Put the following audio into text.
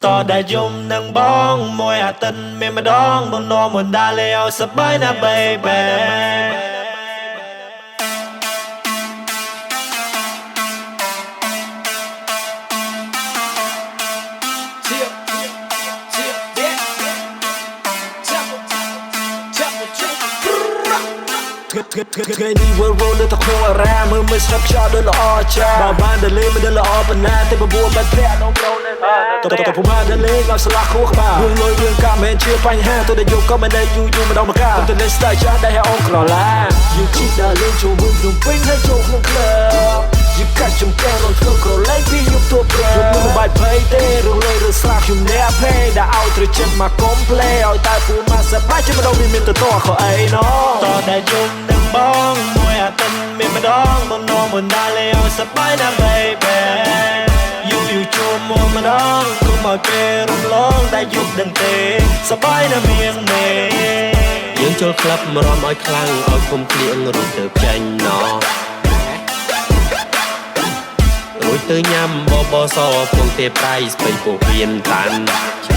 ต่อได้ยมนังบ้องมวยอาตันเมียมาดองบนนอนบนดาเลเอาสบายนะเบบีថ្ងៃនេះវល់វល់លើតែក្នុងអារាមមើលមិនស្រាប់ខ្យល់ដូចល្អចាបើបានតែលេងមិនដឹងល្អប៉ុណ្ណាតែបបួលបាត់ធ្លាក់ក្នុងប្រោនតពុំបានតែលេងដល់ស្លាស់ខួរក្បាលរឿងលុយរឿងកាមិនជាបញ្ហាទៅតែយកក៏មិនได้យូរម្ដងម្កាលទៅលេងស្ដាយចាស់ដែលឲ្យអូនក្រឡាយើងជិះដល់លេងចូលវិញក្នុងពេញហើយចូលក្នុងក្លឹបយើងកាច់ចំកែរងធ្វើក្រឡេកពីយកទួប្រយមិនបាយភ័យទេរឿងលុយរឿងស្លាប់ខ្ញុំអ្នកភ័យដែលឲ្យត្រចិត្តមកកុំភ្លេឲ្យតែពូមកសប្បាយជាម្ដងមានទៅតខអីណោតតែយំบ้องมวยอาตันเมียมาดองบนนอนบนดาเลเอาสบายนะเบบีอยู่จูมมัวมาดองกูมาเกรุมร้องได้ยุบดังเตสบายนะเมียงเมយើងចូលក្លឹបមករំឲ្យខ្លាំងឲ្យគុំគ្លៀងរួចទៅចាញ់ណោរួចទៅញ៉ាំបបសពងទេប្រៃស្បៃពោះវៀនតាន់